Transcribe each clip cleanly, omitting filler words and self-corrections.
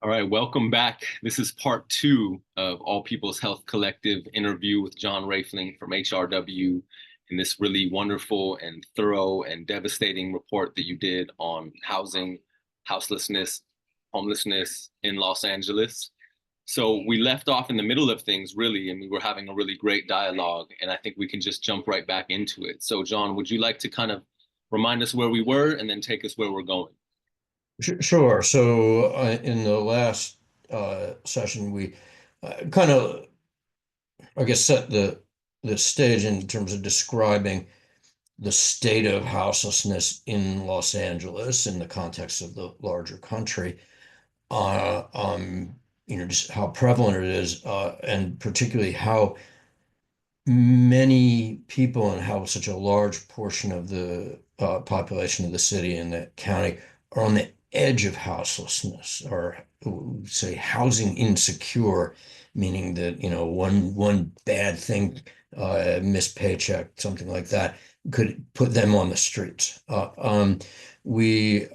All right, welcome back. This is part two of All People's Health Collective interview with John Raphling from HRW in this really wonderful and thorough and devastating report that you did on housing, houselessness, homelessness in Los Angeles. So we left off in the middle of things, really, and we were having a really great dialogue, and I think we can just jump right back into it. So, John, would you like to kind of remind us where we were and then take us where we're going? Sure. So in the last session, we kind of, I guess, set the stage in terms of describing the state of houselessness in Los Angeles in the context of the larger country. Uh, um, just how prevalent it is, and particularly how many people and how such a large portion of the population of the city and the county are on the edge of houselessness or say housing insecure, meaning that, one bad thing, missed paycheck, something like that, could put them on the streets. We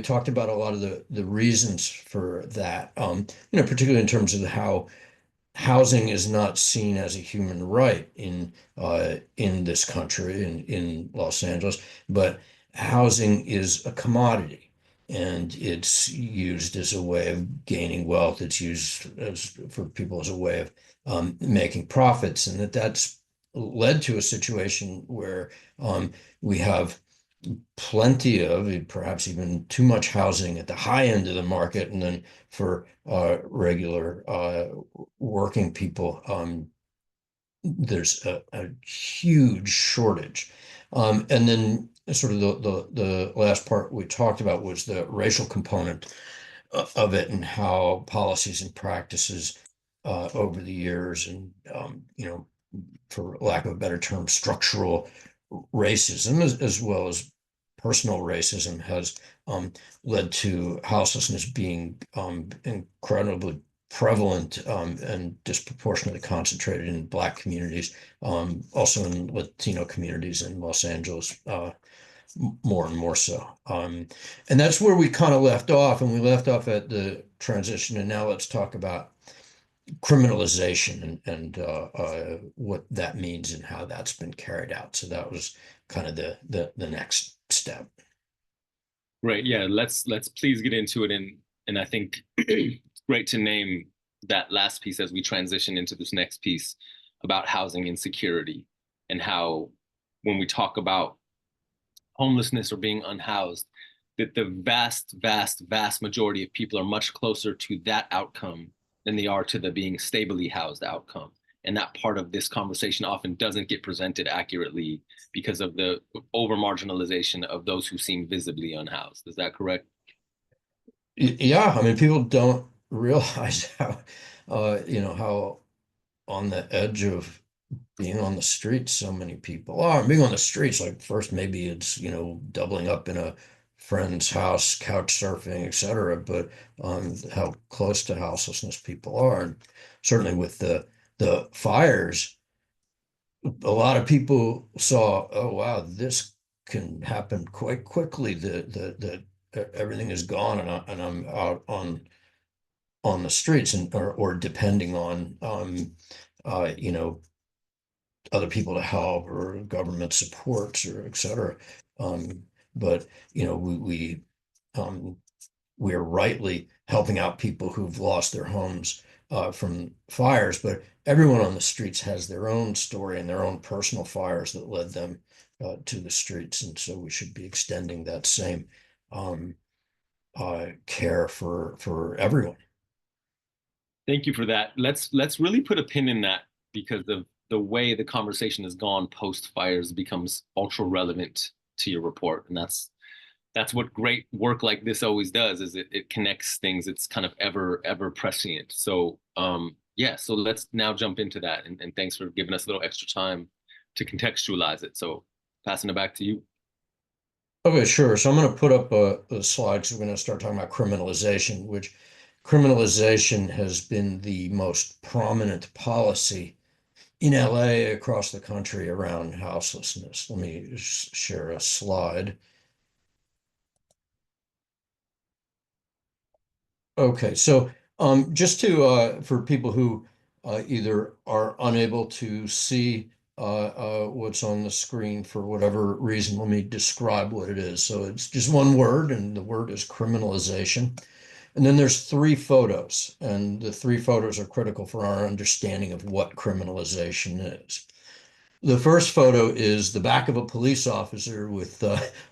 talked about a lot of the reasons for that, particularly in terms of how housing is not seen as a human right in this country, in Los Angeles, but housing is a commodity and it's used as a way of gaining wealth. It's used for people as a way of making profits, and that's led to a situation where we have plenty of, perhaps even too much housing at the high end of the market, and then for regular working people, there's a huge shortage. And then sort of the last part we talked about was the racial component of it and how policies and practices over the years and for lack of a better term, structural racism as well as personal racism has led to houselessness being incredibly prevalent and disproportionately concentrated in Black communities, also in Latino communities in Los Angeles, more and more so. And that's where we kind of left off, and we left off at the transition. And now let's talk about criminalization and what that means and how that's been carried out. So that was kind of the next step. Right. Yeah. Let's please get into it. And I think it's great to name that last piece as we transition into this next piece about housing insecurity and how when we talk about homelessness or being unhoused, that the vast, vast, vast majority of people are much closer to that outcome than they are to the being stably housed outcome. And that part of this conversation often doesn't get presented accurately because of the over marginalization of those who seem visibly unhoused. Is that correct? Yeah, I mean, people don't realize how on the edge of being on the streets so many people are. Being on the streets, like first maybe it's, doubling up in a friend's house, couch surfing, etc. But how close to houselessness people are. And certainly with the fires, a lot of people saw, oh wow, this can happen quite quickly. That everything is gone, and I'm out on the streets, and or depending on other people to help or government supports or et cetera. But um, we're rightly helping out people who've lost their homes from fires, but everyone on the streets has their own story and their own personal fires that led them to the streets, and so we should be extending that same um, care for everyone. Thank you for that. Let's really put a pin in that because of the way the conversation has gone post fires becomes ultra relevant to your report. And that's what great work like this always does is it connects things. It's kind of ever prescient. So yeah, so let's now jump into that. And thanks for giving us a little extra time to contextualize it. So passing it back to you. Okay, sure. So I'm going to put up a slide because we're going to start talking about criminalization, which criminalization has been the most prominent policy in LA across the country around houselessness. Let me share a slide. Okay, so just to for people who either are unable to see what's on the screen for whatever reason, let me describe what it is. So it's just one word, and the word is criminalization. And then there's three photos, and the three photos are critical for our understanding of what criminalization is. The first photo is the back of a police officer with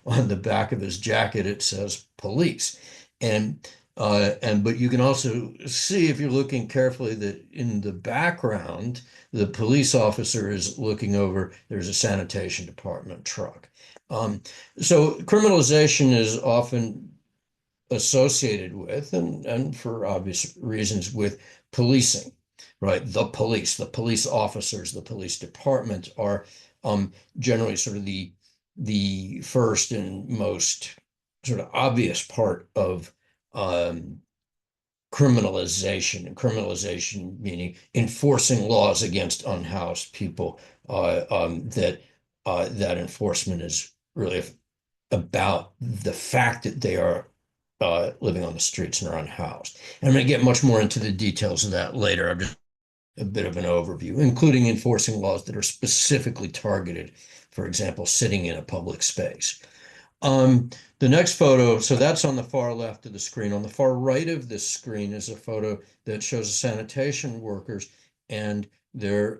on the back of his jacket it says police, and but you can also see if you're looking carefully that in the background the police officer is looking over. There's a sanitation department truck. Um, so criminalization is often associated with, and for obvious reasons, with policing, right? The police officers, the police department are generally sort of the first and most sort of obvious part of um, criminalization, and criminalization meaning enforcing laws against unhoused people. That enforcement is really about the fact that they are living on the streets and are unhoused. And I'm going to get much more into the details of that later. I'm just a bit of an overview, including enforcing laws that are specifically targeted, for example, sitting in a public space. The next photo, so that's on the far left of the screen. On the far right of this screen is a photo that shows sanitation workers, and they're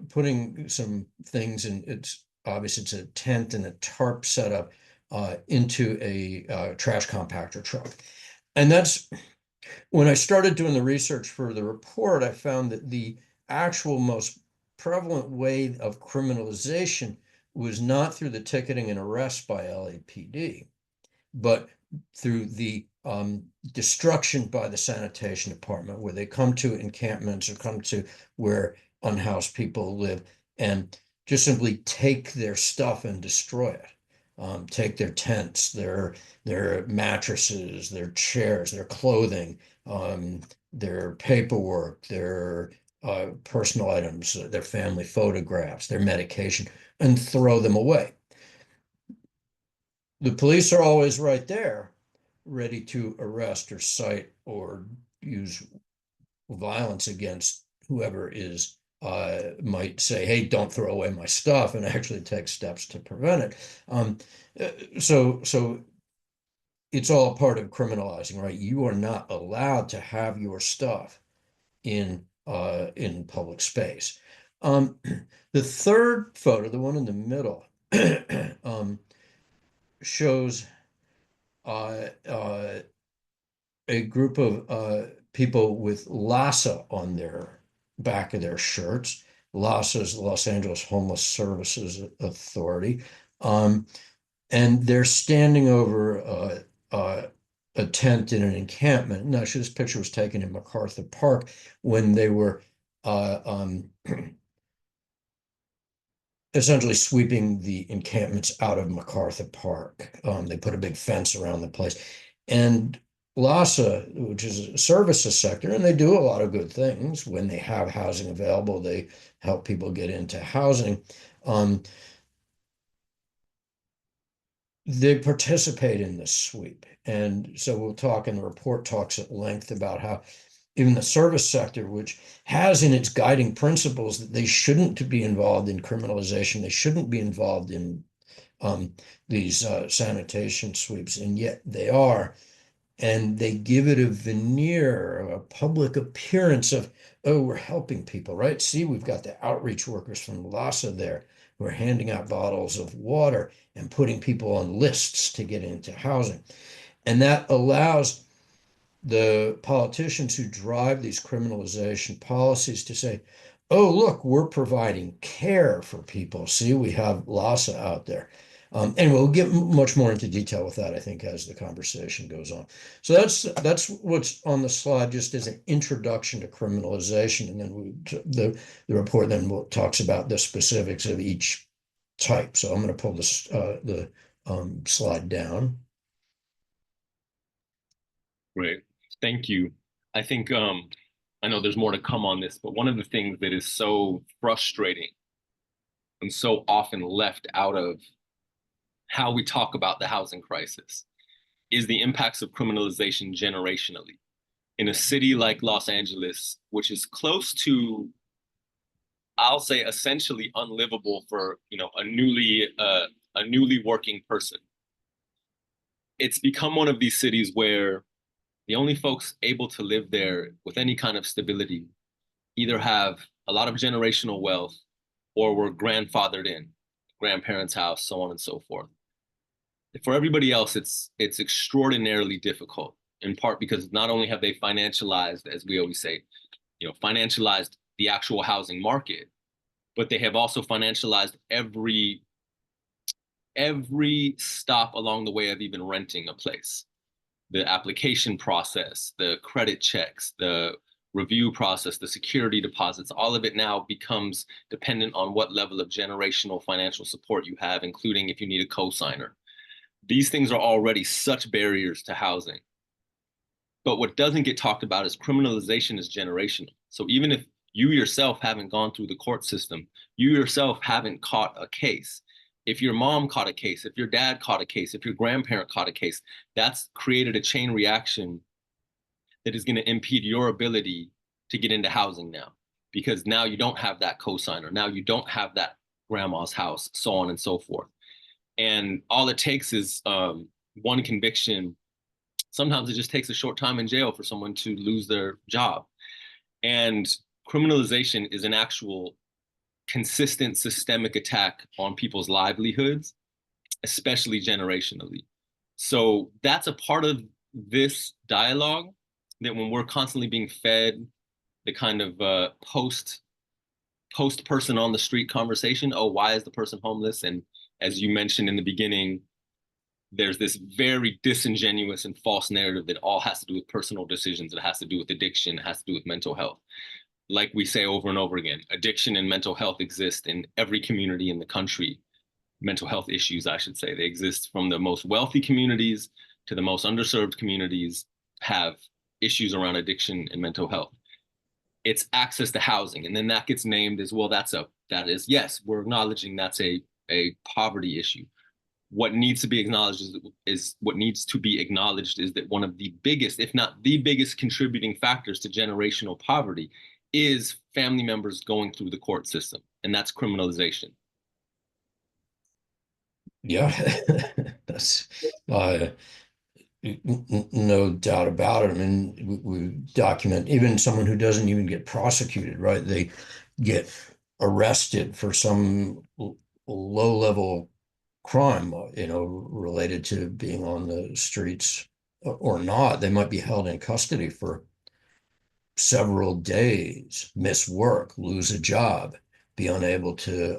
putting some things in. It's obvious it's a tent and a tarp setup into a trash compactor truck. And that's when I started doing the research for the report, I found that the actual most prevalent way of criminalization was not through the ticketing and arrest by LAPD, but through the destruction by the sanitation department, where they come to encampments or come to where unhoused people live and just simply take their stuff and destroy it. Take their tents, their mattresses, their chairs, their clothing, their paperwork, their personal items, their family photographs, their medication, and throw them away. The police are always right there, ready to arrest or cite or use violence against whoever is might say, "Hey, don't throw away my stuff," and actually take steps to prevent it. Um, so it's all part of criminalizing, right? You are not allowed to have your stuff in public space. Um, the third photo, the one in the middle, shows uh, uh, a group of people with LASA on their back of their shirts. LASA is the Los Angeles Homeless Services Authority. And they're standing over a tent in an encampment. Now, this picture was taken in MacArthur Park when they were essentially sweeping the encampments out of MacArthur Park. They put a big fence around the place. And LASA, which is a services sector, and they do a lot of good things. When they have housing available, they help people get into housing. Um, they participate in this sweep. And so we'll talk, and the report talks at length about how even the service sector, which has in its guiding principles that they shouldn't be involved in criminalization, they shouldn't be involved in um, these sanitation sweeps, and yet they are. And they give it a veneer, a public appearance of, oh, we're helping people, right? See, we've got the outreach workers from LASA there who are handing out bottles of water and putting people on lists to get into housing. And that allows the politicians who drive these criminalization policies to say, oh, look, we're providing care for people. See, we have LASA out there. And we'll get much more into detail with that, I think, as the conversation goes on. So that's what's on the slide, just as an introduction to criminalization, and then the report then talks about the specifics of each type. So I'm going to pull this the slide down. Great. Thank you. I think I know there's more to come on this, but one of the things that is so frustrating and so often left out of how we talk about the housing crisis is the impacts of criminalization generationally. in a city like Los Angeles, which is close to, I'll say, essentially unlivable for a newly working person. It's become one of these cities where the only folks able to live there with any kind of stability either have a lot of generational wealth or were grandfathered in, grandparents' house, so on and so forth. For everybody else, it's extraordinarily difficult, in part because not only have they financialized, as we always say, financialized the actual housing market, but they have also financialized every stop along the way of even renting a place. The application process, the credit checks, the review process, the security deposits, all of it now becomes dependent on what level of generational financial support you have, including if you need a co-signer. These things are already such barriers to housing. But what doesn't get talked about is criminalization is generational. So even if you yourself haven't gone through the court system, you yourself haven't caught a case. If your mom caught a case, if your dad caught a case, if your grandparent caught a case, that's created a chain reaction that is going to impede your ability to get into housing now. Because now you don't have that cosigner. Now you don't have that grandma's house, so on and so forth. And all it takes is one conviction. Sometimes it just takes a short time in jail for someone to lose their job. And criminalization is an actual consistent systemic attack on people's livelihoods, especially generationally. So that's a part of this dialogue that when we're constantly being fed the kind of post person on the street conversation, oh, why is the person homeless? And as you mentioned in the beginning, there's this very disingenuous and false narrative that all has to do with personal decisions. It has to do with addiction. It has to do with mental health. Like we say over and over again, addiction and mental health exist in every community in the country. Mental health issues, I should say, they exist from the most wealthy communities to the most underserved communities have issues around addiction and mental health. It's access to housing, and then that gets named as well. That is, yes, we're acknowledging that's a poverty issue. What needs to be acknowledged is what needs to be acknowledged is that one of the biggest, if not the biggest, contributing factors to generational poverty is family members going through the court system, and that's criminalization. Yeah, that's no doubt about it. I mean, we document even someone who doesn't even get prosecuted, right? They get arrested for some low-level crime, related to being on the streets or not. They might be held in custody for several days, miss work, lose a job, be unable to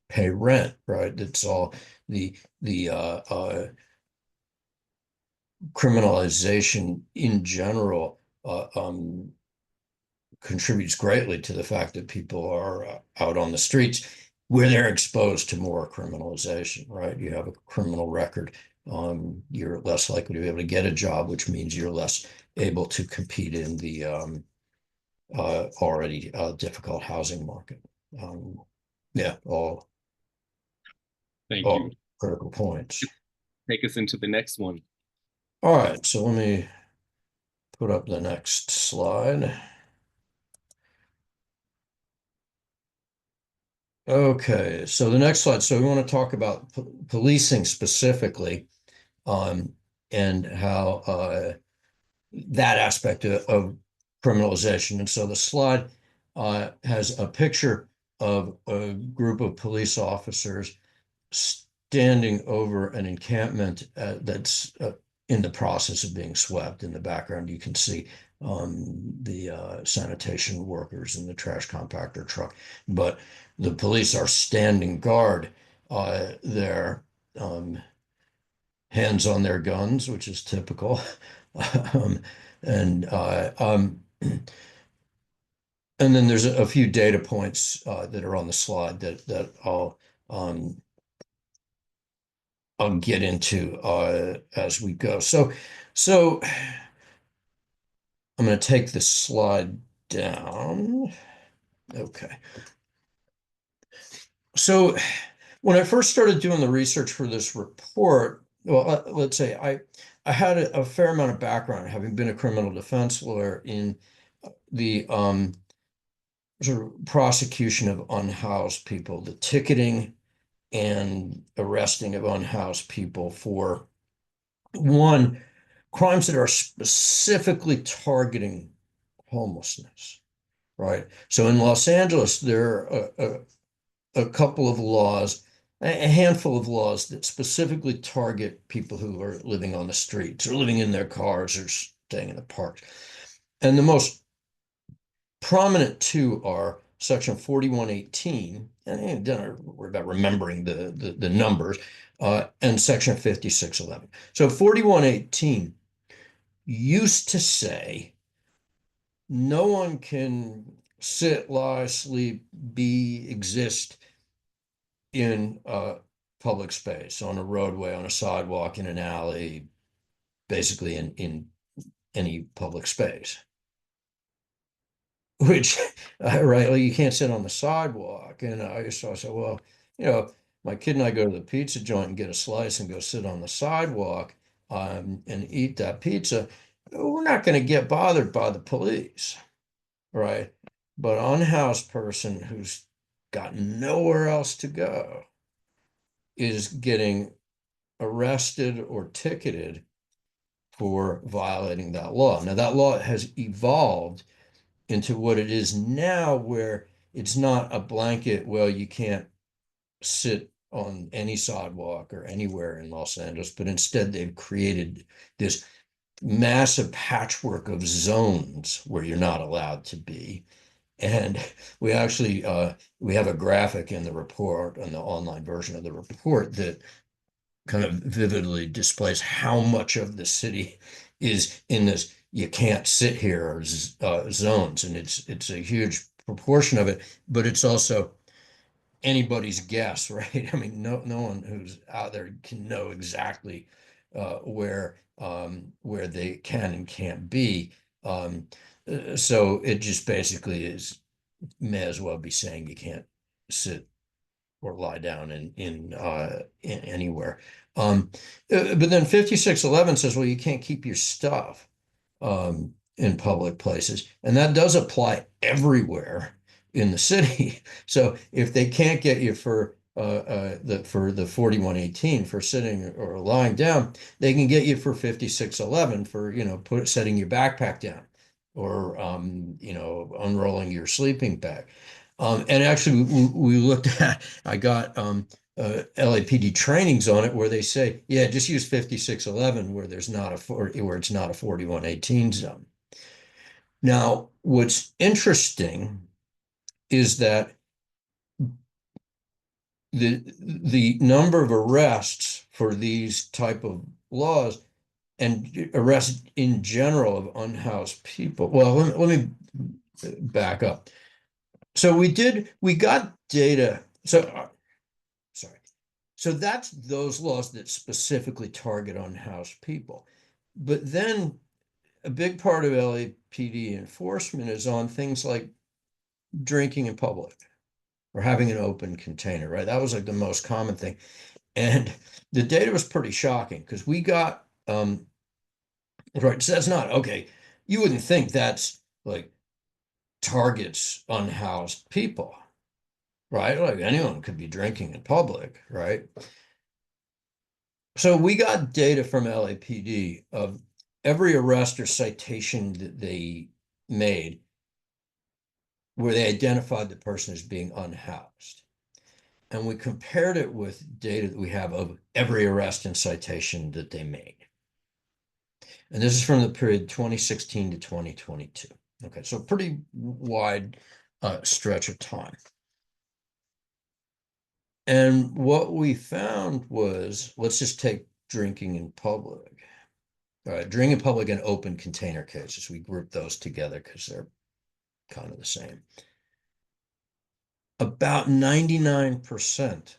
pay rent, right? It's all the criminalization in general contributes greatly to the fact that people are out on the streets where they're exposed to more criminalization, right? You have a criminal record, you're less likely to be able to get a job, which means you're less able to compete in the already difficult housing market. Yeah, Thank you. all critical points. Take us into the next one. All right, so let me put up the next slide. Okay, so the next slide. So we want to talk about policing specifically, and how that aspect of criminalization. And so the slide has a picture of a group of police officers standing over an encampment that's in the process of being swept. In the background, you can see the sanitation workers in the trash compactor truck. But the police are standing guard there, hands on their guns, which is typical. um, and and then there's a few data points that are on the slide that I'll get into as we go. So I'm going to take this slide down. Okay. So when I first started doing the research for this report, well, let's say I had a fair amount of background, having been a criminal defense lawyer in the sort of prosecution of unhoused people, the ticketing and arresting of unhoused people for one, crimes that are specifically targeting homelessness, right? So in Los Angeles, there are a couple of laws, a handful of laws that specifically target people who are living on the streets or living in their cars or staying in the parks. And the most prominent two are Section 4118, and don't worry about remembering the numbers, and Section 5611. So 4118 used to say no one can sit, lie, sleep, be, exist in public space, on a roadway, on a sidewalk, in an alley, basically in any public space. Which, right, well, you can't sit on the sidewalk. And so I said, well, my kid and I go to the pizza joint and get a slice and go sit on the sidewalk and eat that pizza. We're not going to get bothered by the police, right? But unhoused person who's got nowhere else to go is getting arrested or ticketed for violating that law. Now, that law has evolved into what it is now, where it's not a blanket, well, you can't sit on any sidewalk or anywhere in Los Angeles, but instead they've created this massive patchwork of zones where you're not allowed to be. And we actually we have a graphic in the report, on the online version of the report, that kind of vividly displays how much of the city is in this you can't sit here zones, and it's a huge proportion of it, but it's also anybody's guess, right? I mean, no one who's out there can know exactly where they can and can't be. So it just basically is, may as well be saying you can't sit or lie down in anywhere. But then 5611 says, well, you can't keep your stuff in public places, and that does apply everywhere in the city. So if they can't get you for the 4118 for sitting or lying down, they can get you for 5611 for setting your backpack down, or unrolling your sleeping bag. And actually, we looked at, I got LAPD trainings on it where they say, yeah, just use 5611 where there's not where it's not a 4118 zone. Now, what's interesting is that the number of arrests for these type of laws, and arrests in general of unhoused people. Well, let me back up. So we got data. So sorry. So that's those laws that specifically target unhoused people. But then a big part of LAPD enforcement is on things like drinking in public or having an open container, right? That was like the most common thing. And the data was pretty shocking because we got, right, so that's not, okay, you wouldn't think that's like targets unhoused people, right? Like anyone could be drinking in public, right? So we got data from LAPD of every arrest or citation that they made where they identified the person as being unhoused. And we compared it with data that we have of every arrest and citation that they made. And this is from the period 2016 to 2022. Okay, so pretty wide stretch of time. And what we found was, let's just take drinking in public. Drinking in public and open container cases. We grouped those together because they're kind of the same. About 99%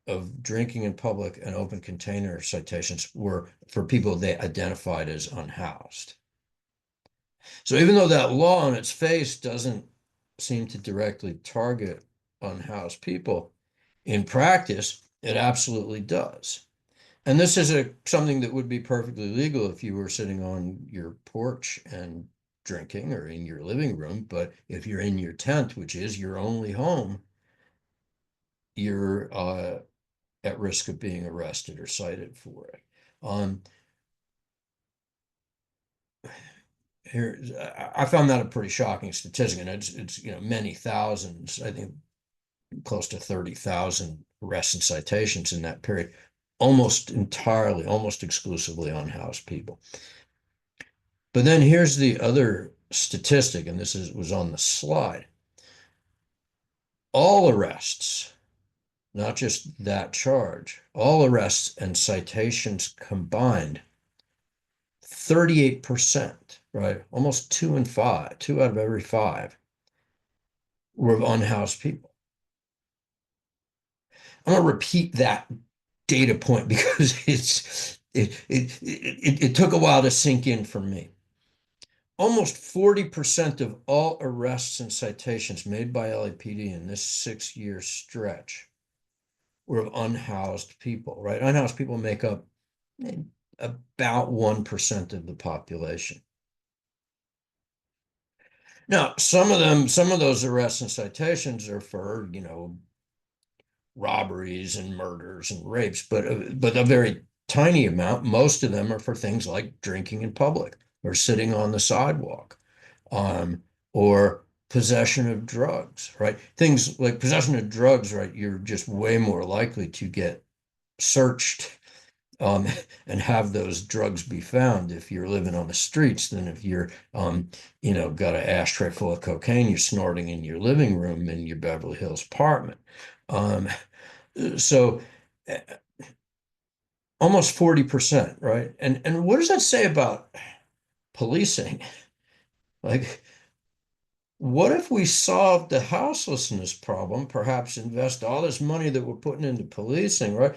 of drinking in public and open container citations were for people they identified as unhoused. So even though that law on its face doesn't seem to directly target unhoused people, in practice, it absolutely does. And this is something that would be perfectly legal if you were sitting on your porch and drinking or in your living room. But if you're in your tent, which is your only home, you're at risk of being arrested or cited for it. Um, Here, I found that a pretty shocking statistic, and it's many thousands. I think close to 30,000 arrests and citations in that period, almost entirely, almost exclusively unhoused people. But then here's the other statistic, and was on the slide. All arrests, not just that charge, all arrests and citations combined, 38%, right? Almost two out of every five were of unhoused people. I'm going to repeat that data point because it took a while to sink in for me. Almost 40% of all arrests and citations made by LAPD in this 6-year stretch were of unhoused people, right? Unhoused people make up about 1% of the population. Now, some of those arrests and citations are for, robberies and murders and rapes, but a very tiny amount. Most of them are for things like drinking in public or sitting on the sidewalk, um, or possession of drugs, right? Things like possession of drugs, right? You're just way more likely to get searched, um, and have those drugs be found if you're living on the streets than if you're, got an ashtray full of cocaine you're snorting in your living room in your Beverly Hills apartment. Um, so uh, almost 40%, right? And what does that say about policing? Like, what if we solved the houselessness problem, perhaps invest all this money that we're putting into policing, right,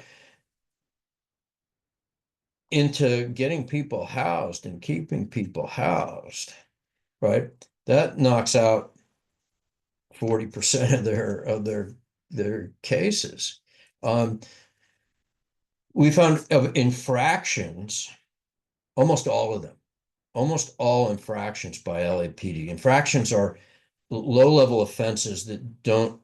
into getting people housed and keeping people housed, right? That knocks out 40% of their cases. Um, we found of infractions, almost all of them, almost all infractions by LAPD. Infractions are low-level offenses that don't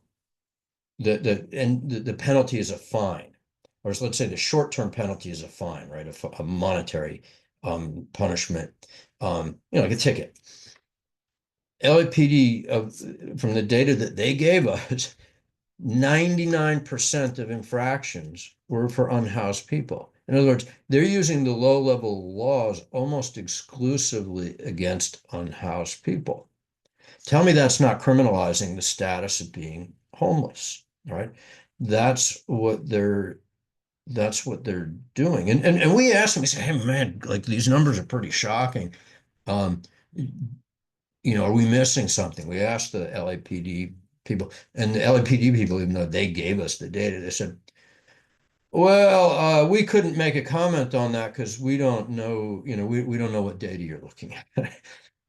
and the penalty is a fine, or let's say the short-term penalty is a fine, right? A monetary punishment, like a ticket. LAPD from the data that they gave us, 99% of infractions were for unhoused people. In other words, they're using the low-level laws almost exclusively against unhoused people. Tell me that's not criminalizing the status of being homeless, right? That's what they're that's what they're doing. And we asked them, we said, hey man, like these numbers are pretty shocking. Um, are we missing something? We asked the LAPD people, and the LAPD people, even though they gave us the data, they said, well, we couldn't make a comment on that because we don't know, we don't know what data you're looking at.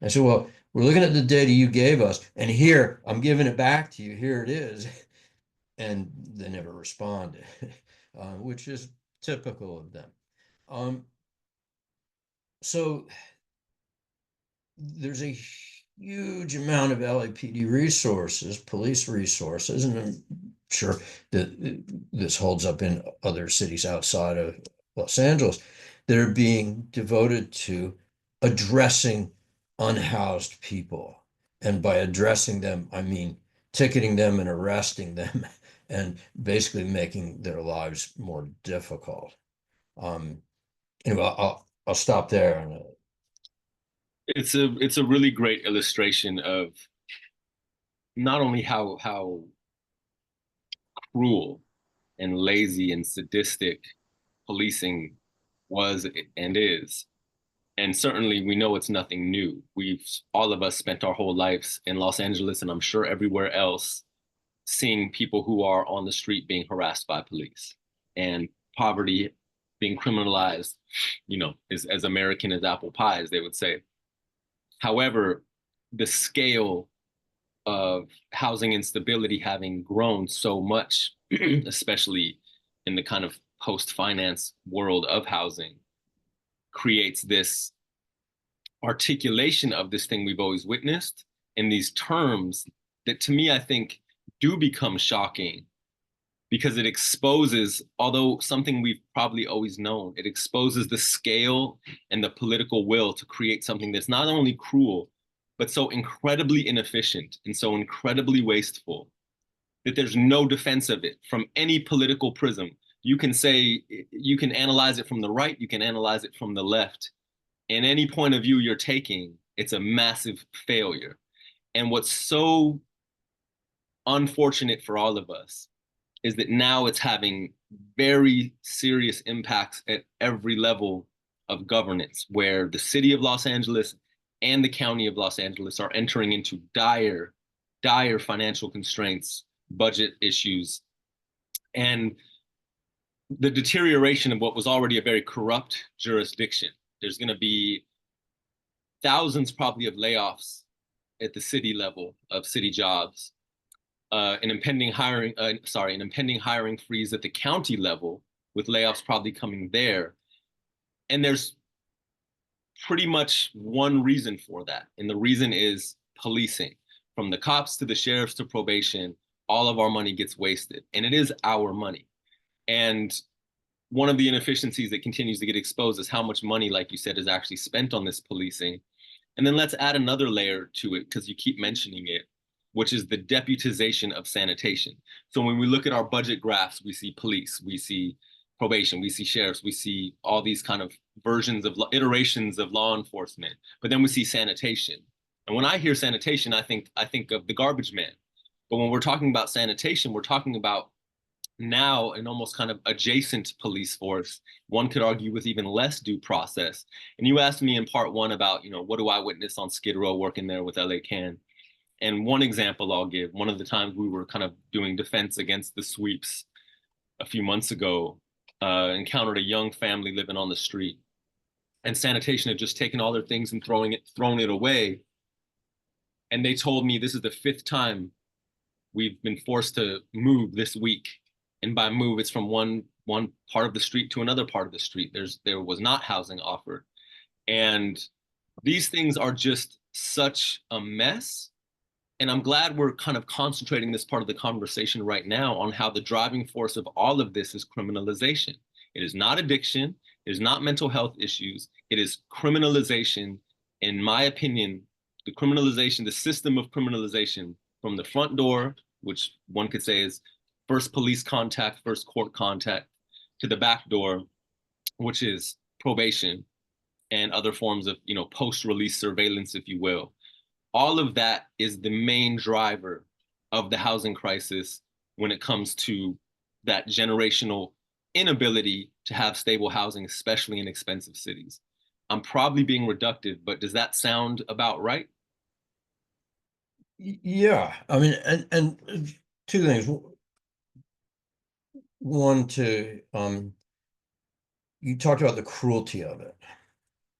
I said, well, we're looking at the data you gave us, and here, I'm giving it back to you. Here it is. And they never responded, which is typical of them. Um, so there's a huge amount of LAPD resources, police resources, and I'm sure that this holds up in other cities outside of Los Angeles that are being devoted to addressing unhoused people. And by addressing them, I mean ticketing them and arresting them and basically making their lives more difficult. Um, anyway, I'll stop there. And It's a really great illustration of not only how cruel and lazy and sadistic policing was and is. And certainly we know it's nothing new. We've all of us spent our whole lives in Los Angeles, and I'm sure everywhere else, seeing people who are on the street being harassed by police and poverty being criminalized, is as American as apple pie, as they would say. However, the scale of housing instability having grown so much, especially in the kind of post-finance world of housing creates this articulation of this thing we've always witnessed in these terms that to me I think do become shocking because it exposes, although something we've probably always known, it exposes the scale and the political will to create something that's not only cruel, but so incredibly inefficient and so incredibly wasteful that there's no defense of it from any political prism. You can say, you can analyze it from the right, you can analyze it from the left. In any point of view you're taking, it's a massive failure. And what's so unfortunate for all of us is that now it's having very serious impacts at every level of governance, where the city of Los Angeles and the county of Los Angeles are entering into dire, dire financial constraints, budget issues, and the deterioration of what was already a very corrupt jurisdiction. There's going to be thousands probably of layoffs at the city level of city jobs, an impending hiring freeze at the county level with layoffs probably coming there. And there's pretty much one reason for that. And the reason is policing. From the cops to the sheriffs to probation, all of our money gets wasted. And it is our money. And one of the inefficiencies that continues to get exposed is how much money, like you said, is actually spent on this policing. And then let's add another layer to it, because you keep mentioning it, which is the deputization of sanitation. So when we look at our budget graphs, we see police, we see probation, we see sheriffs, we see all these kind of versions of iterations of law enforcement, but then we see sanitation. And when I hear sanitation, I think of the garbage man. But when we're talking about sanitation, we're talking about now an almost kind of adjacent police force, one could argue with even less due process. And you asked me in part one about, what do I witness on Skid Row working there with LA Can? And one example I'll give, one of the times we were kind of doing defense against the sweeps a few months ago, encountered a young family living on the street. And sanitation had just taken all their things and thrown it away. And they told me this is the 5th time we've been forced to move this week. And by move, it's from one part of the street to another part of the street. There was not housing offered. And these things are just such a mess. And I'm glad we're kind of concentrating this part of the conversation right now on how the driving force of all of this is criminalization. It is not addiction. It is not mental health issues. It is criminalization. In my opinion, the system of criminalization from the front door, which one could say is first police contact, first court contact, to the back door, which is probation and other forms of, post-release surveillance, if you will. All of that is the main driver of the housing crisis when it comes to that generational inability to have stable housing, especially in expensive cities. I'm probably being reductive, but does that sound about right? Yeah, I mean, and two things. One, you talked about the cruelty of it,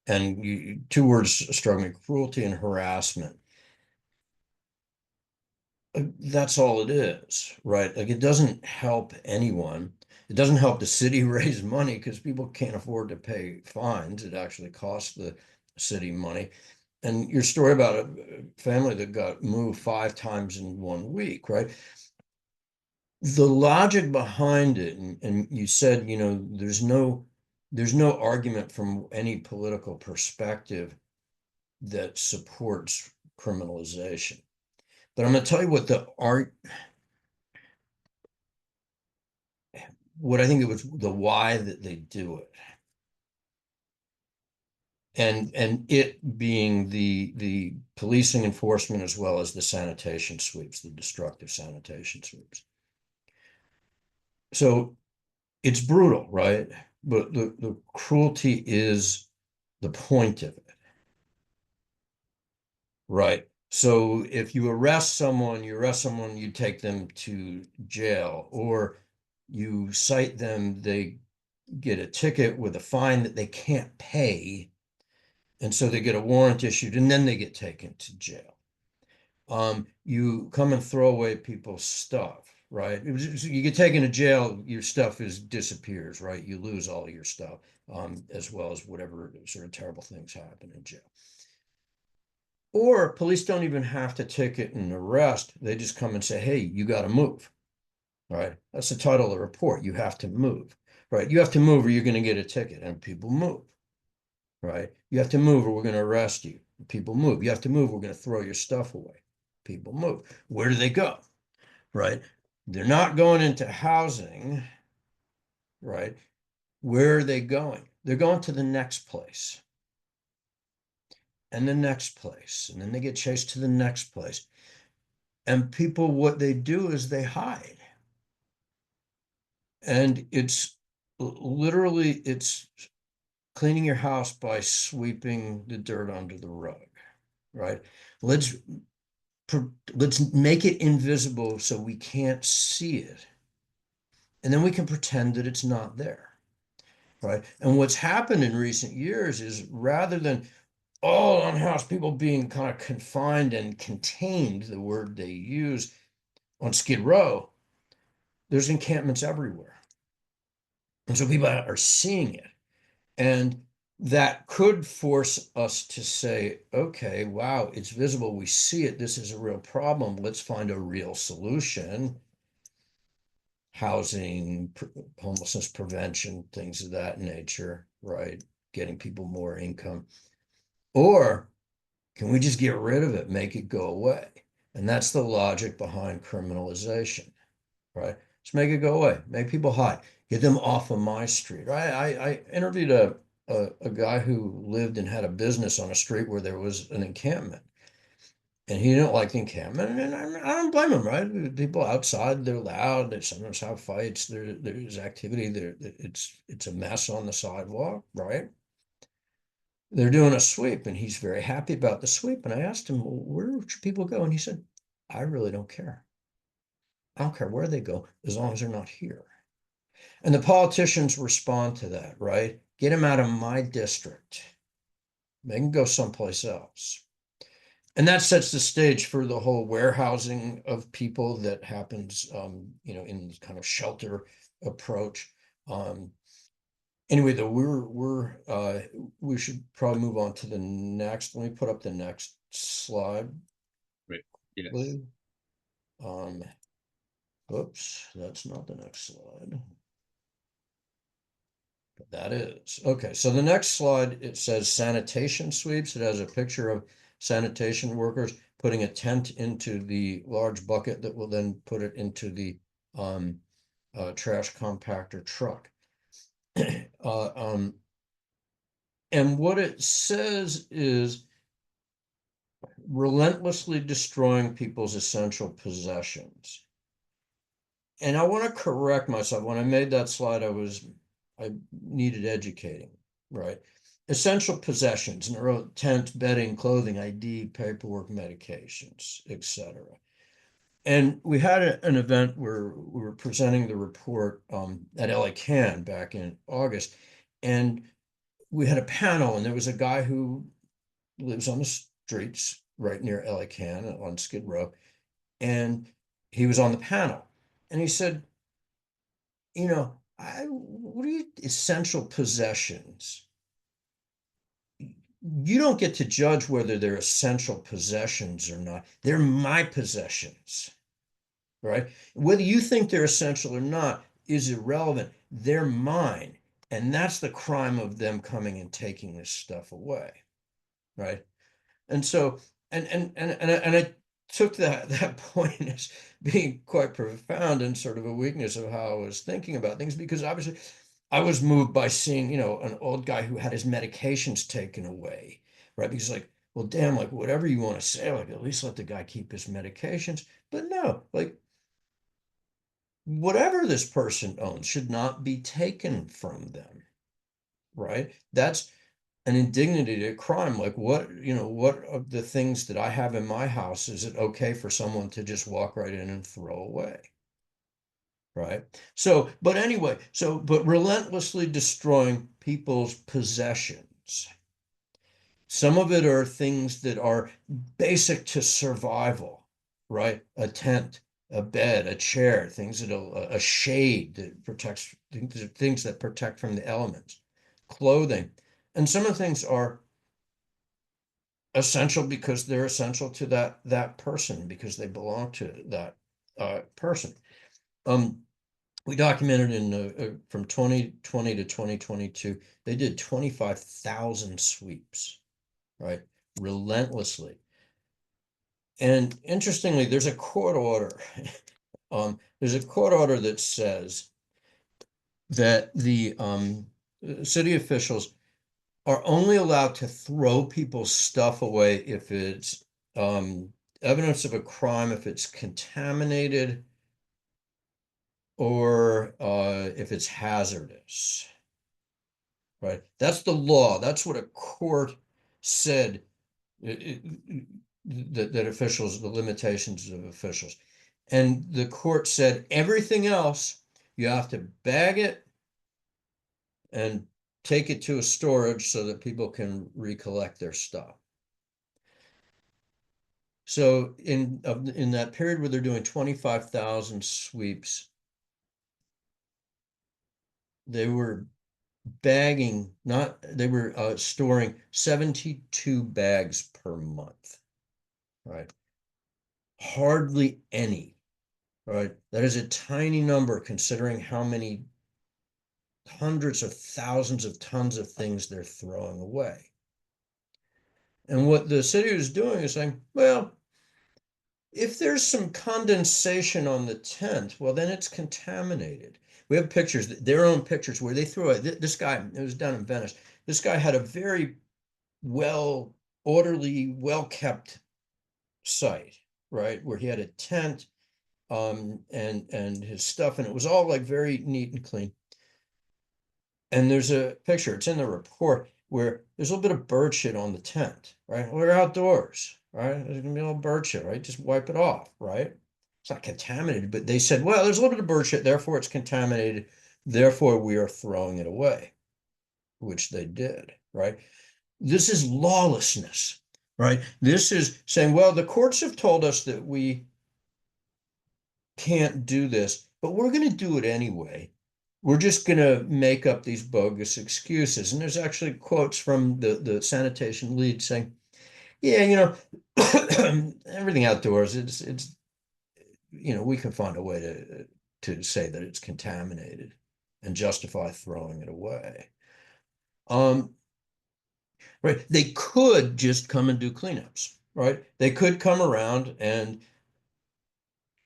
and two words struck me: cruelty and harassment. That's all it is, right? Like, it doesn't help anyone. It doesn't help the city raise money because people can't afford to pay fines. It actually costs the city money. And your story about a family that got moved 5 times in 1 week, right? The logic behind it, and you said, there's no argument from any political perspective that supports criminalization. But I'm going to tell you what I think it was the why that they do it. And it being the policing enforcement as well as the sanitation sweeps, the destructive sanitation sweeps. So it's brutal, right? But the cruelty is the point of it, right? So if you arrest someone, you take them to jail, or you cite them, they get a ticket with a fine that they can't pay, and so they get a warrant issued, and then they get taken to jail. You come and throw away people's stuff, right? You get taken to jail, your stuff disappears, right? You lose all of your stuff, as well as whatever sort of terrible things happen in jail. Or police don't even have to ticket and arrest. They just come and say, hey, you got to move, right? That's the title of the report. You have to move, right? You have to move or you're going to get a ticket, and people move, right? You have to move or we're going to arrest you. People move. You have to move. We're going to throw your stuff away. People move. Where do they go, right? They're not going into housing, right? Where are they going? They're going to the next place and the next place. And then they get chased to the next place. And people, what they do is they hide. And it's literally, it's cleaning your house by sweeping the dirt under the rug, right? Let's let's make it invisible so we can't see it. And then we can pretend that it's not there, right? And what's happened in recent years is rather than all unhoused people being kind of confined and contained, the word they use on Skid Row, there's encampments everywhere. And so people are seeing it. And that could force us to say, okay, wow, it's visible. We see it. This is a real problem. Let's find a real solution. Housing, homelessness prevention, things of that nature, right? Getting people more income. Or can we just get rid of it, make it go away? And that's the logic behind criminalization, right? Just make it go away, make people hide, get them off of my street. I interviewed a guy who lived and had a business on a street where there was an encampment. And he didn't like the encampment, and I don't blame him, right? People outside, they're loud, they sometimes have fights, there's activity, it's a mess on the sidewalk, right? They're doing a sweep, and he's very happy about the sweep. And I asked him, well, where should people go? And he said, I really don't care. I don't care where they go as long as they're not here. And the politicians respond to that, right? Get them out of my district. They can go someplace else. And that sets the stage for the whole warehousing of people that happens, in this kind of shelter approach. Anyway, though, we should probably move on to the next. Let me put up the next slide, Right. Yes. please. Oops, that's not the next slide. But that is. Okay, so the next slide, it says sanitation sweeps. It has a picture of sanitation workers putting a tent into the large bucket that will then put it into the trash compactor truck. And what it says is relentlessly destroying people's essential possessions. And I want to correct myself. When I made that slide, I needed educating, right? Essential possessions, and I wrote tent, bedding, clothing, ID, paperwork, medications, etc. And we had an event where we were presenting the report at LA Can back in August, and we had a panel, and there was a guy who lives on the streets right near LA Can on Skid Row, and he was on the panel, and he said, what are you essential possessions? You don't get to judge whether they're essential possessions or not. They're my possessions, right? Whether you think they're essential or not is irrelevant. They're mine. And that's the crime of them coming and taking this stuff away, right? And so, and I took that point as being quite profound and sort of a weakness of how I was thinking about things, because obviously I was moved by seeing, an old guy who had his medications taken away, right? Because like, well, damn, like whatever you want to say, like at least let the guy keep his medications. But no, like whatever this person owns should not be taken from them, right? That's an indignity to crime. Like what of the things that I have in my house, is it okay for someone to just walk right in and throw away? Right. So, but anyway, but relentlessly destroying people's possessions. Some of it are things that are basic to survival, right? A tent, a bed, a chair, things a shade that protects, things that protect from the elements, clothing. And some of the things are essential because they're essential to that person, because they belong to that person. Um, we documented in from 2020 to 2022, they did 25,000 sweeps, right? Relentlessly. And interestingly, there's a court order. There's a court order that says that the city officials are only allowed to throw people's stuff away if it's evidence of a crime, if it's contaminated, or if it's hazardous, right? That's the law. That's what a court said that officials, the limitations of officials. And the court said everything else, you have to bag it and take it to a storage so that people can recollect their stuff. So in that period where they're doing 25,000 sweeps, they were bagging, not they were storing 72 bags per month, right? Hardly any, right? That is a tiny number considering how many hundreds of thousands of tons of things they're throwing away. And what the city is doing is saying, well, if there's some condensation on the tent, well, then it's contaminated. We have pictures, their own pictures, where they threw it. This guy, it was down in Venice. This guy had a very well orderly, well kept site, right, where he had a tent and his stuff, and it was all like very neat and clean. And there's a picture, it's in the report, where there's a little bit of bird shit on the tent, right? We're outdoors, right? There's gonna be a little bird shit, right? Just wipe it off, right? It's not contaminated, but they said, well, there's a little bit of bird shit, therefore it's contaminated, therefore we are throwing it away, which they did, right? This is lawlessness, right? This is saying, well, the courts have told us that we can't do this, but we're going to do it anyway. We're just going to make up these bogus excuses. And there's actually quotes from the sanitation lead saying, yeah, everything outdoors, it's, we can find a way to say that it's contaminated and justify throwing it away. Right. They could just come and do cleanups, right? They could come around and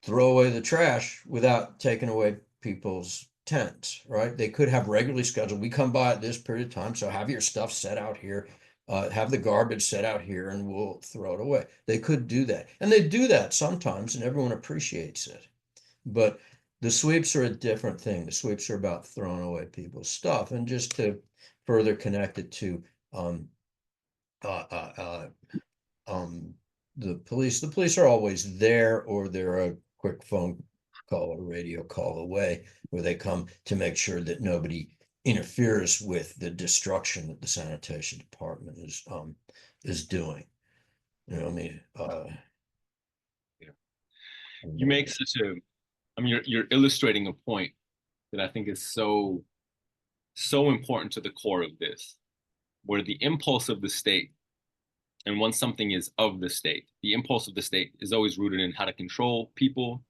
throw away the trash without taking away people's tents, right? They could have regularly scheduled. We come by at this period of time, so have your stuff set out here, have the garbage set out here, and we'll throw it away. They could do that, and they do that sometimes, and everyone appreciates it. But the sweeps are a different thing. The sweeps are about throwing away people's stuff, and just to further connect it to uh, uh, the police. The police are always there, or they're a quick phone call or radio call away, where they come to make sure that nobody interferes with the destruction that the sanitation department is doing. I mean, Yeah. You make such a, I mean, you're illustrating a point that I think is so important to the core of this, where the impulse of the state, and once something is of the state, the impulse of the state is always rooted in how to control people,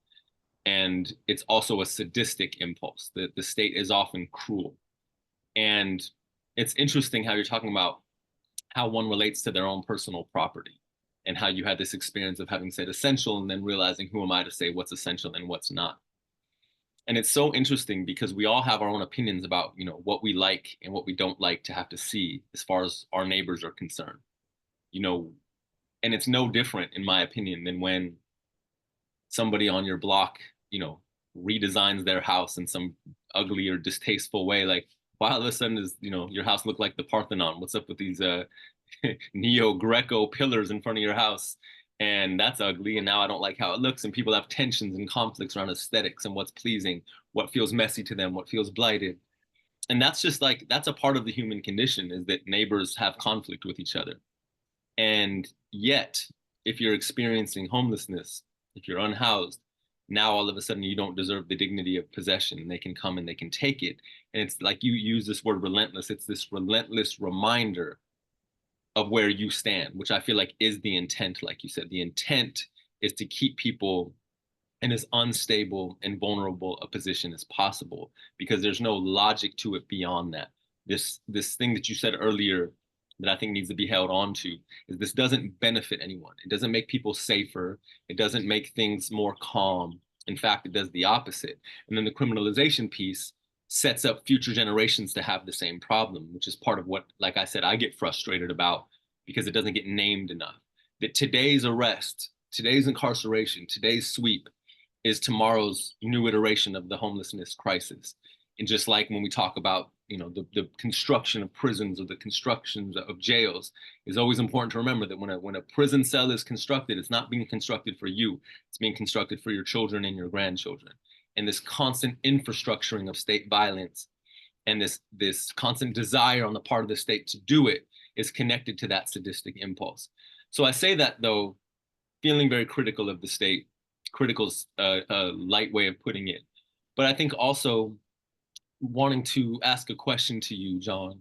and it's also a sadistic impulse. The state is often cruel, and it's interesting how you're talking about how one relates to their own personal property, and how you had this experience of having said essential and then realizing who am I to say what's essential and what's not. And it's so interesting because we all have our own opinions about what we like and what we don't like to have to see as far as our neighbors are concerned. you know and it's no different, in my opinion, than when somebody on your block redesigns their house in some ugly or distasteful way. Like, why all of a sudden does your house look like the Parthenon? What's up with these neo-Greco pillars in front of your house? And that's ugly, and now I don't like how it looks. And people have tensions and conflicts around aesthetics and what's pleasing, what feels messy to them, what feels blighted. And that's just like, that's a part of the human condition, is that neighbors have conflict with each other. And yet, if you're experiencing homelessness, if you're unhoused, now all of a sudden you don't deserve the dignity of possession, and they can come and they can take it. And it's like you use this word relentless. It's this relentless reminder of where you stand, which I feel like is the intent. Like you said, the intent is to keep people in as unstable and vulnerable a position as possible, because there's no logic to it beyond that. This thing that you said earlier that I think needs to be held on to is this doesn't benefit anyone. It doesn't make people safer. It doesn't make things more calm. In fact, it does the opposite. And then the criminalization piece sets up future generations to have the same problem, which is part of what, like I said, I get frustrated about, because it doesn't get named enough. That today's arrest, today's incarceration, today's sweep is tomorrow's new iteration of the homelessness crisis. And just like when we talk about, the construction of prisons or the constructions of jails, it's always important to remember that when a prison cell is constructed, it's not being constructed for you. It's being constructed for your children and your grandchildren. And this constant infrastructuring of state violence and this constant desire on the part of the state to do it is connected to that sadistic impulse. So I say that, though, feeling very critical of the state, critical's a light way of putting it. But I think also wanting to ask a question to you, John,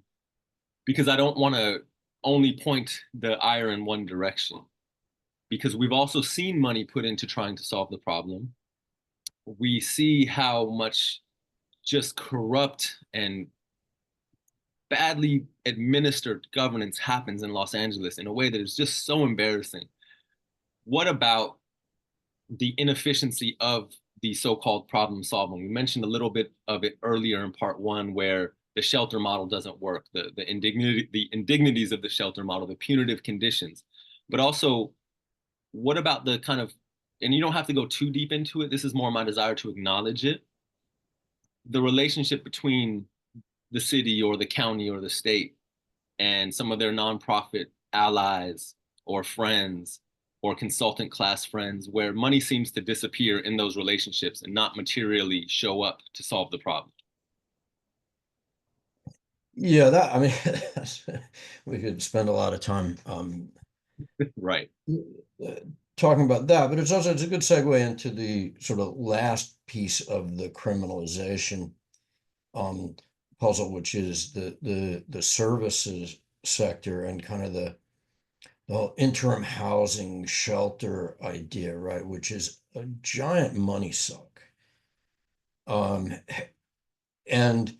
because I don't want to only point the ire in one direction, because we've also seen money put into trying to solve the problem. We see how much just corrupt and badly administered governance happens in Los Angeles in a way that is just so embarrassing. What about the inefficiency of the so-called problem solving? We mentioned a little bit of it earlier in part one, where the shelter model doesn't work, the indignities of the shelter model, the punitive conditions. But also, what about the kind of, and you don't have to go too deep into it, this is more my desire to acknowledge it, the relationship between the city or the county or the state and some of their nonprofit allies or friends or consultant class friends, where money seems to disappear in those relationships and not materially show up to solve the problem. Yeah, that I mean, we could spend a lot of time Right. uh, talking about that, but it's a good segue into the sort of last piece of the criminalization um, puzzle, which is the services sector and kind of the whole interim housing shelter idea, right? Which is a giant money suck. Um, and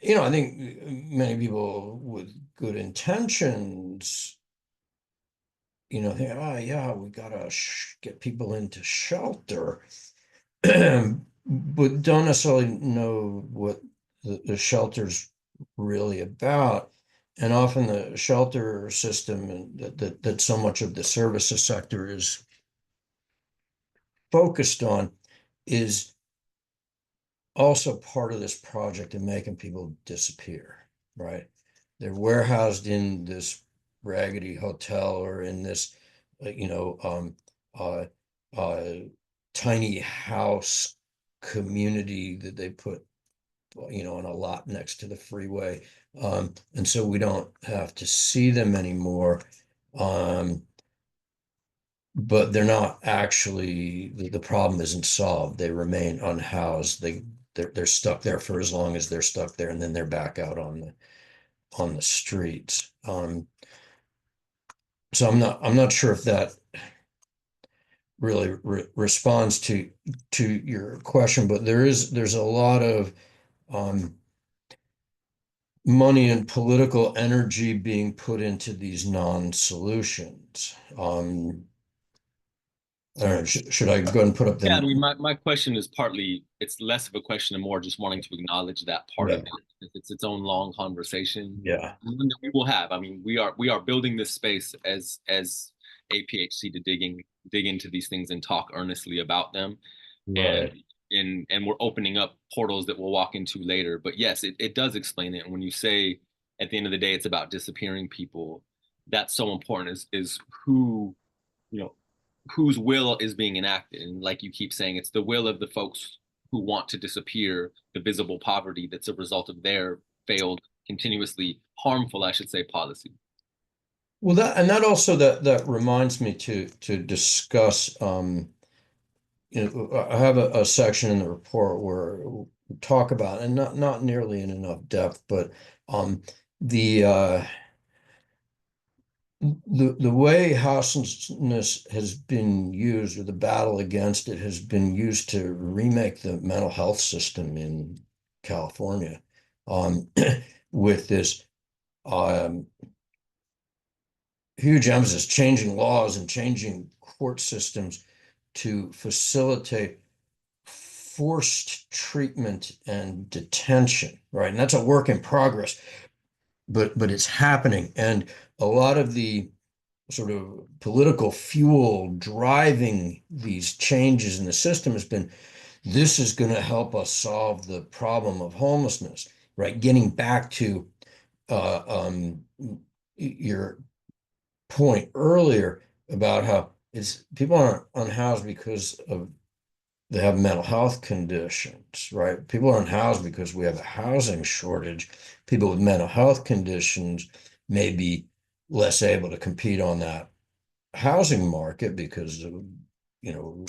I think many people with good intentions, think, oh yeah, we gotta get people into shelter, but don't necessarily know what the shelter's really about. And often the shelter system and that so much of the services sector is focused on is also part of this project of making people disappear, right? They're warehoused in this raggedy hotel or in this, uh, you know, um, uh, uh, tiny house community that they put, on a lot next to the freeway. And so we don't have to see them anymore. Um, but they're not actually, the problem isn't solved. They remain unhoused. They're stuck there for as long as they're stuck there, and then they're back out on the streets. So I'm not sure if that really responds to your question, but there's a lot of um, money and political energy being put into these non-solutions. I don't know, should I go and put up Yeah, I the mean, my question is partly, it's less of a question and more just wanting to acknowledge that part of yeah, it. It's its own long conversation, yeah, one that we will have. I mean, we are building this space as APHC to dig into these things and talk earnestly about them. And right. and we're opening up portals that we'll walk into later. But yes, it does explain it. And when you say at the end of the day it's about disappearing people, that's so important, is who, you know, whose will is being enacted. And like you keep saying, it's the will of the folks who want to disappear the visible poverty that's a result of their failed, continuously harmful, I should say, policy. Well, that also that reminds me to discuss I have a section in the report where we talk about, and not nearly in enough depth, but um, the the way houselessness has been used, or the battle against it, has been used to remake the mental health system in California, um, with this um, huge emphasis, changing laws and changing court systems to facilitate forced treatment and detention, right? And that's a work in progress, but it's happening. And a lot of the sort of political fuel driving these changes in the system has been, this is going to help us solve the problem of homelessness, right? Getting back to your point earlier about how it's people aren't unhoused because of they have mental health conditions, right? People aren't housed because we have a housing shortage. People with mental health conditions may be less able to compete on that housing market because of, you know,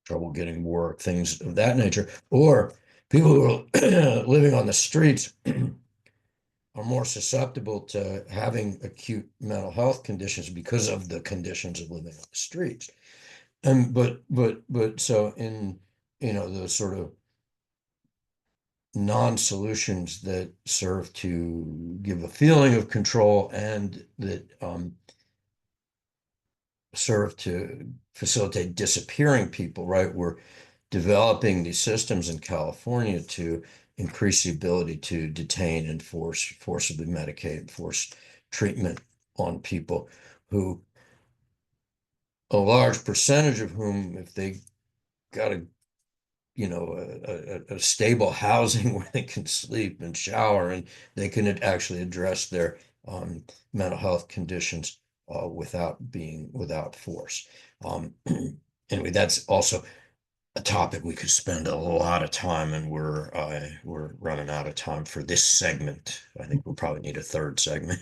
trouble getting work, things of that nature. Or people who are living on the streets are more susceptible to having acute mental health conditions because of the conditions of living on the streets. And but so in, the sort of non-solutions that serve to give a feeling of control and that serve to facilitate disappearing people, right? We're developing these systems in California to increase the ability to detain and forcibly medicate and force treatment on people who, a large percentage of whom, if they got a stable housing where they can sleep and shower and they can actually address their mental health conditions without force. Anyway, that's also a topic we could spend a lot of time, and we're running out of time for this segment. I think we'll probably need a third segment.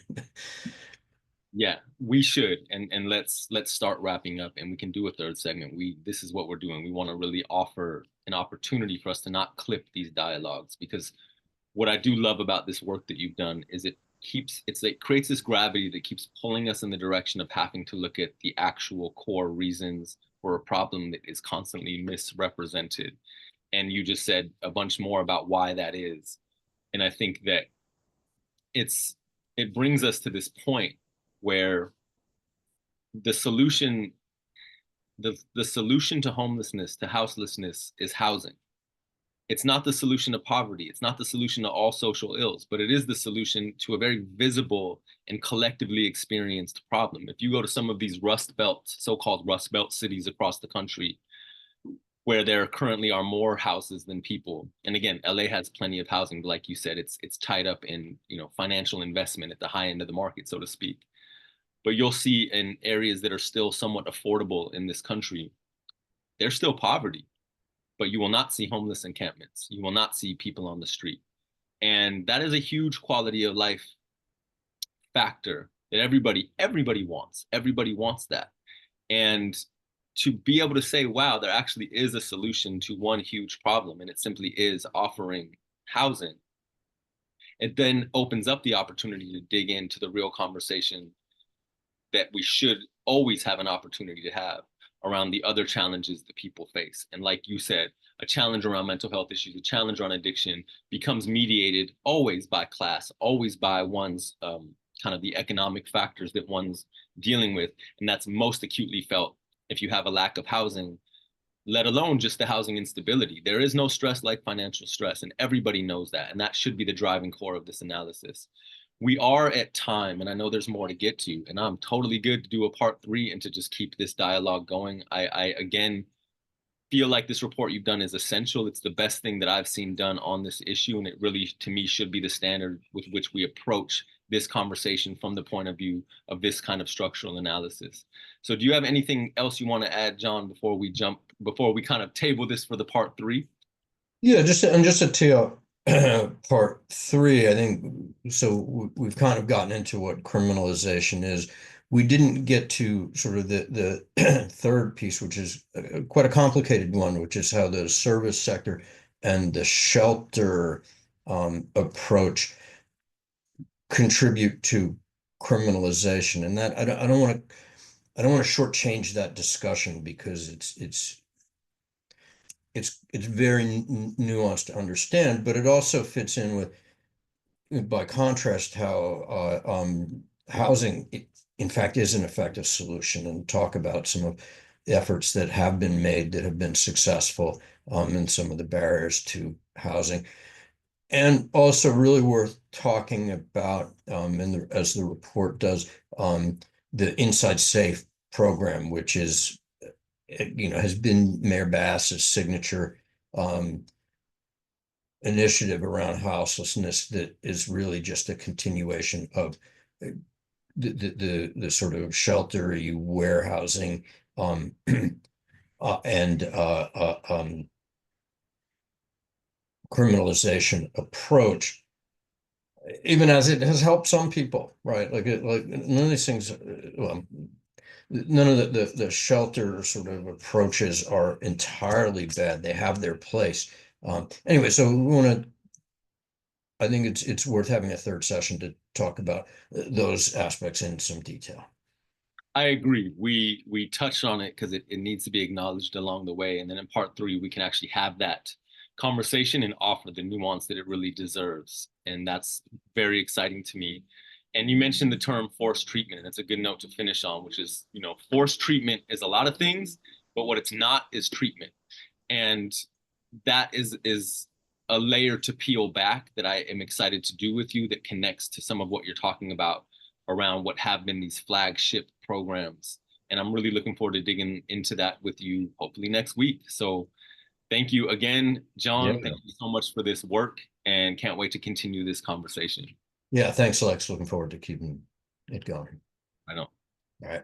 Yeah, we should, and let's start wrapping up, and we can do a third segment. This is what we're doing. We want to really offer an opportunity for us to not clip these dialogues, because what I do love about this work that you've done is it creates this gravity that keeps pulling us in the direction of having to look at the actual core reasons for a problem that is constantly misrepresented. And you just said a bunch more about why that is. And I think that it's it brings us to this point where the solution the solution to homelessness, to houselessness, is housing. It's not the solution to poverty. It's not the solution to all social ills, but it is the solution to a very visible and collectively experienced problem. If you go to some of these Rust Belt, so-called Rust Belt cities across the country, where there currently are more houses than people, and again, LA has plenty of housing, but like you said, it's tied up in, financial investment at the high end of the market, so to speak. But you'll see in areas that are still somewhat affordable in this country, there's still poverty, but you will not see homeless encampments. You will not see people on the street. And that is a huge quality of life factor that everybody wants. Everybody wants that. And to be able to say, wow, there actually is a solution to one huge problem, and it simply is offering housing, it then opens up the opportunity to dig into the real conversation that we should always have an opportunity to have around the other challenges that people face. And like you said, a challenge around mental health issues, a challenge around addiction becomes mediated always by class, always by one's kind of the economic factors that one's dealing with. And that's most acutely felt if you have a lack of housing, let alone just the housing instability. There is no stress like financial stress, and everybody knows that. And that should be the driving core of this analysis. We are at time, and I know there's more to get to, and I'm totally good to do a part three and to just keep this dialogue going. I again feel like this report you've done is essential. It's the best thing that I've seen done on this issue, and it really, to me, should be the standard with which we approach this conversation from the point of view of this kind of structural analysis. So do you have anything else you want to add, John, before we kind of table this for the part three? Yeah, just to tee up part three, I think so. We've kind of gotten into what criminalization is. we didn't get to sort of the third piece, which is quite a complicated one, which is how the service sector and the shelter approach contribute to criminalization. And that I don't want to shortchange that discussion because it's very nuanced to understand, but it also fits in with, by contrast, how housing, in fact, is an effective solution, and talk about some of the efforts that have been made that have been successful, and some of the barriers to housing. And also really worth talking about, as the report does, the Inside Safe program, which is, has been Mayor Bass's signature initiative around houselessness, that is really just a continuation of the sort of sheltery warehousing, and criminalization approach, even as it has helped some people, right? Like none of these things, well, none of the shelter sort of approaches are entirely bad. They have their place. Anyway, so we want to, I think it's worth having a third session to talk about those aspects in some detail. I agree. We touched on it because it needs to be acknowledged along the way. And then in part three, we can actually have that conversation and offer the nuance that it really deserves. And that's very exciting to me. And you mentioned the term forced treatment, and it's a good note to finish on, which is, forced treatment is a lot of things, but what it's not is treatment. And that is a layer to peel back that I am excited to do with you, that connects to some of what you're talking about around what have been these flagship programs. And I'm really looking forward to digging into that with you, hopefully next week. So thank you again, Yeah. John. Thank you so much for this work, and can't wait to continue this conversation. Yeah. Thanks, Lex. Looking forward to keeping it going. I know. All right.